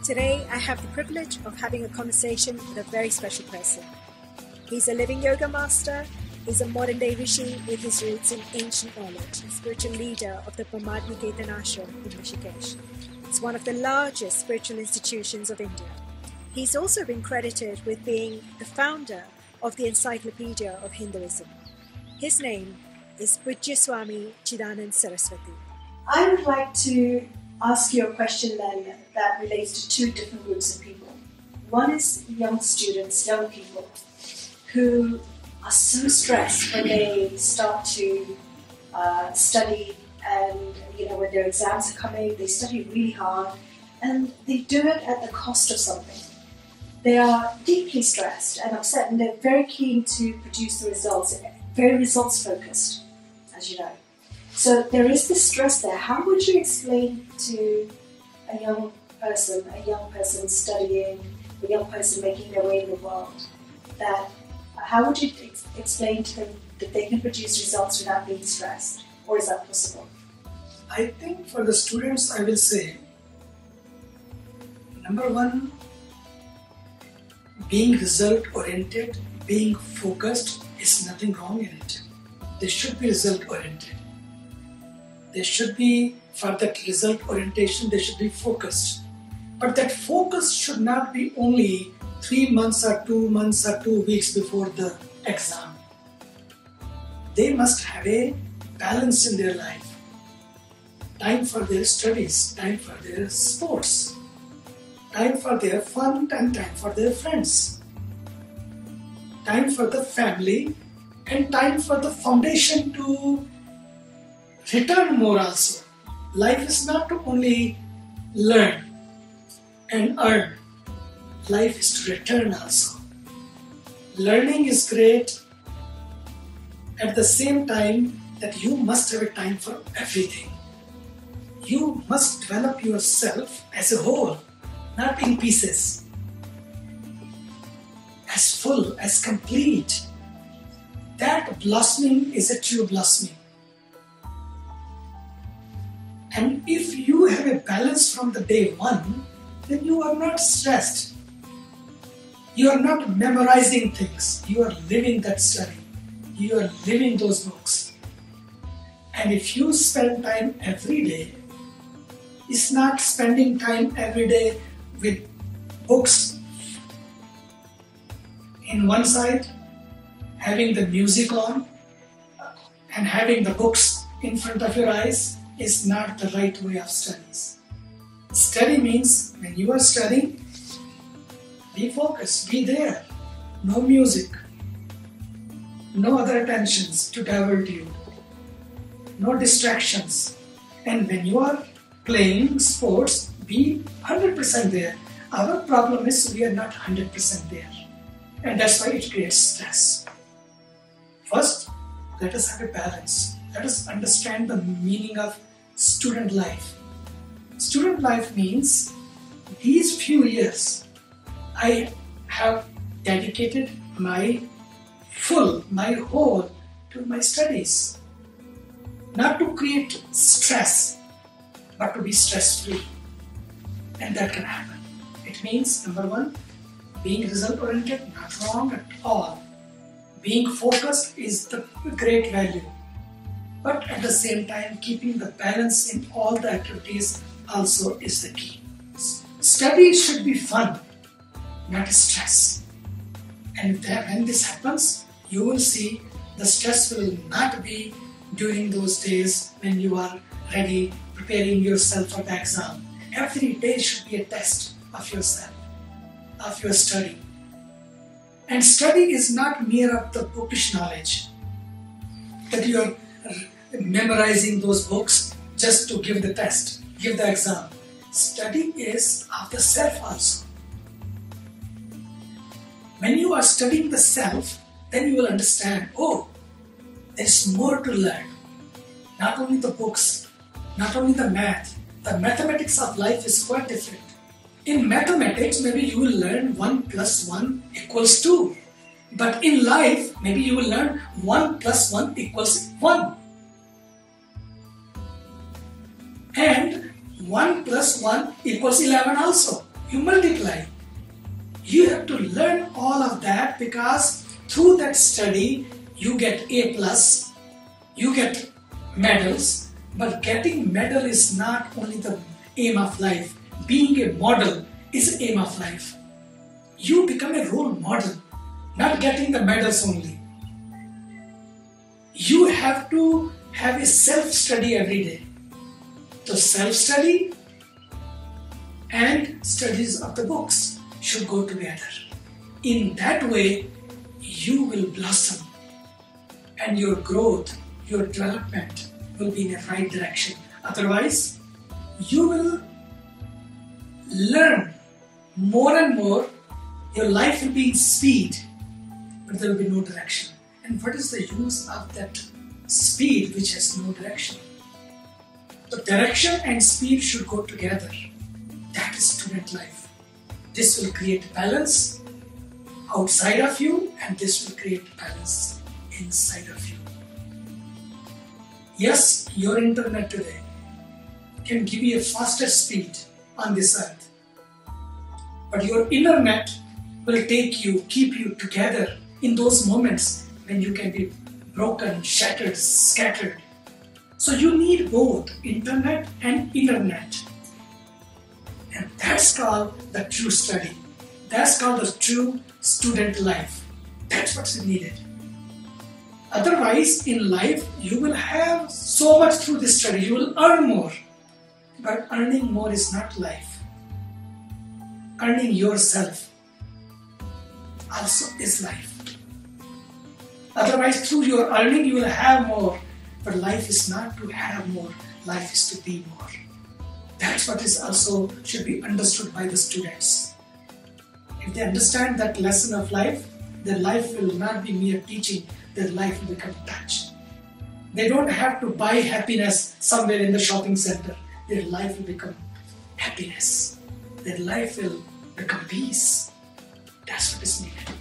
Today, I have the privilege of having a conversation with a very special person. He's a living yoga master, he's a modern-day rishi with his roots in ancient knowledge, a spiritual leader of the Niketan Ashram in Rishikesh. It's one of the largest spiritual institutions of India. He's also been credited with being the founder of the Encyclopedia of Hinduism. His name is Pujya Swami Chidanand Saraswati. I would like to ask you a question then that relates to two different groups of people. One is young students, young people, who are so stressed when they start to study, and when their exams are coming, they study really hard and they do it at the cost of something. They are deeply stressed and upset, and they're very keen to produce the results, very results focused, as you know. So there is this stress there. How would you explain to a young person studying, a young person making their way in the world, how would you explain to them that they can produce results without being stressed? Or is that possible? I think for the students, I will say, number one, being result-oriented, being focused is nothing wrong in it. They should be result-oriented. They should be, for that result orientation, they should be focused. But that focus should not be only 3 months or 2 months or 2 weeks before the exam. They must have a balance in their life. Time for their studies, time for their sports, time for their fun, and time for their friends, time for the family, and time for the foundation to return more also. Life is not to only learn and earn. Life is to return also. Learning is great. At the same time that you must have a time for everything. You must develop yourself as a whole, not in pieces. As full, as complete. That blossoming is a true blossoming. And if you have a balance from the day one, then you are not stressed. You are not memorizing things. You are living that study. You are living those books. And if you spend time every day, it's not spending time every day with books in one side, having the music on, and having the books in front of your eyes, is not the right way of studies. Study means when you are studying, be focused, be there. No music, no other attentions to divert you, no distractions. And when you are playing sports, be 100% there. Our problem is we are not 100% there. And that's why it creates stress. First, let us have a balance. Let us understand the meaning of student life. Student life means these few years I have dedicated my whole to my studies. Not to create stress, but to be stress-free. And that can happen. It means, number one, being result-oriented, not wrong at all. Being focused is the great value. But at the same time, keeping the balance in all the activities also is the key. Study should be fun, not stress. And when this happens, you will see the stress will not be during those days when you are ready, preparing yourself for the exam. Every day should be a test of yourself, of your study. And study is not mere of the bookish knowledge, that you are memorizing those books just to give the test, give the exam. Study is of the self also. When you are studying the self, then you will understand, oh, there's more to learn. Not only the books, not only the math. The mathematics of life is quite different. In mathematics, maybe you will learn 1 + 1 = 2. But in life, maybe you will learn 1 + 1 = 1. And 1 + 1 = 11 also. you multiply. You have to learn all of that, because through that study you get A+, you get medals, but getting medal is not only the aim of life. Being a model is the aim of life. You become a role model, not getting the medals only. You have to have a self-study every day. So self-study and studies of the books should go together. In that way, you will blossom and your growth, your development will be in the right direction. Otherwise, you will learn more and more. Your life will be in speed, but there will be no direction. And what is the use of that speed which has no direction? So direction and speed should go together. That is student life. This will create balance outside of you, and this will create balance inside of you. Yes, your internet today can give you a faster speed on this earth, but your inner net will keep you together in those moments when you can be broken, shattered, scattered. So you need both internet and internet. And that's called the true study. That's called the true student life. That's what's needed. Otherwise, in life, you will have so much through this study. You will earn more. But earning more is not life. Earning yourself also is life. Otherwise, through your earning, you will have more. But life is not to have more. Life is to be more. That's what is also should be understood by the students. If they understand that lesson of life, their life will not be mere teaching. Their life will become touch. They don't have to buy happiness somewhere in the shopping center. Their life will become happiness. Their life will become peace. That's what is needed.